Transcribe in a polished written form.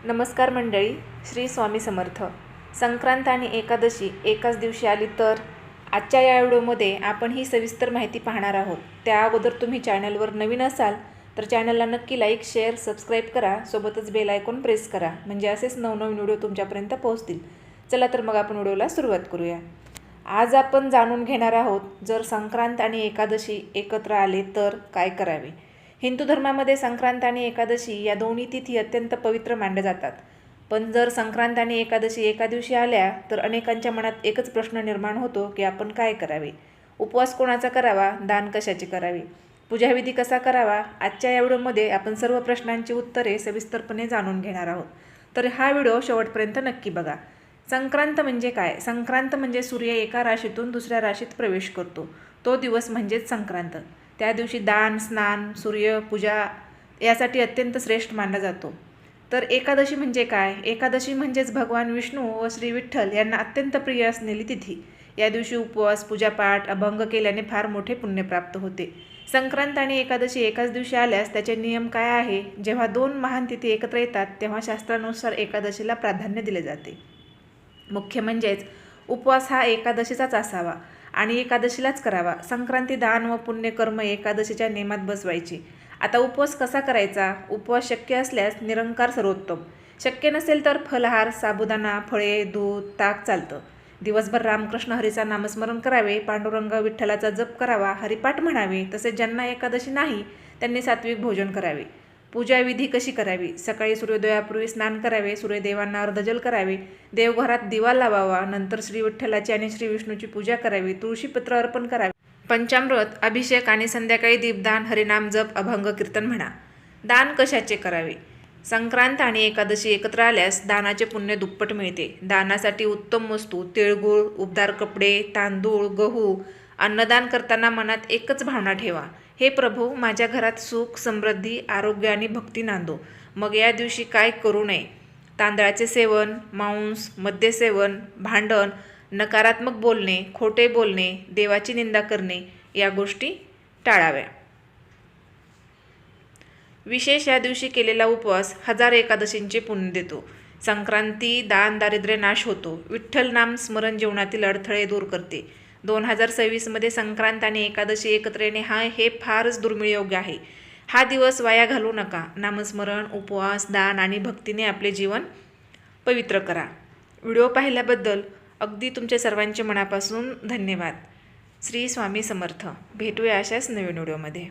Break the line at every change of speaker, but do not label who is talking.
नमस्कार मंडळी, श्री स्वामी समर्थ. संक्रांत आणि एकादशी एकाच दिवशी आली तर आजच्या या व्हिडिओमध्ये आपण ही सविस्तर माहिती पाहणार आहोत. त्या अगोदर तुम्ही चॅनलवर नवीन असाल तर चॅनलला नक्की लाईक, शेअर, सबस्क्राईब करा. सोबतच बेल आयकॉन प्रेस करा म्हणजे असेच नवनवीन व्हिडिओ तुमच्यापर्यंत पोहोचतील. चला तर मग आपण व्हिडिओला सुरुवात करूया. आज आपण जाणून घेणार आहोत, जर संक्रांत आणि एकादशी एकत्र आले तर काय करावे. हिंदू धर्मामध्ये संक्रांत आणि एकादशी या दोन्ही तिथी अत्यंत पवित्र मानल्या जातात. पण जर संक्रांत आणि एकादशी एका दिवशी आल्या तर अनेकांच्या मनात एकच प्रश्न निर्माण होतो की आपण काय करावे. उपवास कोणाचा करावा, दान कशाचे करावे, पूजाविधी कसा करावा. आजच्या या व्हिडिओमध्ये आपण सर्व प्रश्नांची उत्तरे सविस्तरपणे जाणून घेणार आहोत. तर हा व्हिडिओ शेवटपर्यंत नक्की बघा. संक्रांत म्हणजे काय? संक्रांत म्हणजे सूर्य एका राशीतून दुसऱ्या राशीत प्रवेश करतो, तो दिवस म्हणजेच संक्रांत. त्या दिवशी दान, स्नान, सूर्यपूजा यासाठी अत्यंत श्रेष्ठ मानला जातो. तर एकादशी म्हणजे काय? एकादशी म्हणजेच भगवान विष्णू व श्री विठ्ठल यांना अत्यंत प्रिय असलेली तिथी. या दिवशी उपवास, पूजापाठ, अभंग केल्याने फार मोठे पुण्य प्राप्त होते. संक्रांत आणि एकादशी एकाच दिवशी आल्यास त्याचे नियम काय आहे? जेव्हा दोन महान तिथी एकत्र येतात तेव्हा शास्त्रानुसार एकादशीला प्राधान्य दिले जाते. मुख्य म्हणजेच उपवास हा एकादशीचाच असावा आणि एकादशीलाच करावा. संक्रांती दान व पुण्यकर्म एकादशीच्या नियमात बसवायची. आता उपवास कसा करायचा? उपवास शक्य असल्यास निरंकार सर्वोत्तम, शक्य नसेल तर फलहार, साबुदाणा, फळे, दूध, ताक चालतं. दिवसभर रामकृष्ण हरीचा नामस्मरण करावे, पांडुरंग विठ्ठलाचा जप करावा, हरिपाठ म्हणावे. तसेच ज्यांना एकादशी नाही त्यांनी सात्विक भोजन करावे. पूजाविधी कशी करावी? सकाळी सूर्योदयापूर्वी स्नान करावे, सूर्यदेवांना अर्धजल करावे, देवघरात दिवा लावावा, नंतर श्री विठ्ठलाची आणि श्री विष्णूची पूजा करावी, तुळशीपत्र अर्पण करावे, पंचामृत, अभिषेक आणि संध्याकाळी दीपदान, हरिनाम जप, अभंग कीर्तन म्हणा. दान कशाचे करावे? संक्रांत आणि एकादशी एकत्र आल्यास दानाचे पुण्य दुप्पट मिळते. दानासाठी उत्तम वस्तू तिळगुळ, उबदार कपडे, तांदूळ, गहू. अन्नदान करताना मनात एकच भावना ठेवा, हे प्रभू, माझ्या घरात सुख, समृद्धी, आरोग्य आणि भक्ती नांदो. मग या दिवशी काय करू नये? तांदळाचे सेवन, मांस, मद्यसेवन, भांडण, नकारात्मक बोलणे, खोटे बोलणे, देवाची निंदा करणे या गोष्टी टाळाव्या. विशेष या दिवशी केलेला उपवास हजार एकादशींचे पुण्य देतो. संक्रांती दान, दारिद्र्य नाश होतो. विठ्ठल नाम स्मरण जीवनातील अडथळे दूर करते. 2026मध्ये संक्रांत आणि एकादशी एकत्र येणे हे फारच दुर्मिळ योग आहे. हा दिवस वाया घालवू नका. नामस्मरण, उपवास, दान आणि भक्तीने आपले जीवन पवित्र करा. व्हिडिओ पाहिल्याबद्दल अगदी तुमच्या सर्वांचे मनापासून धन्यवाद. श्री स्वामी समर्थ. भेटूया अशाच नवीन व्हिडिओमध्ये.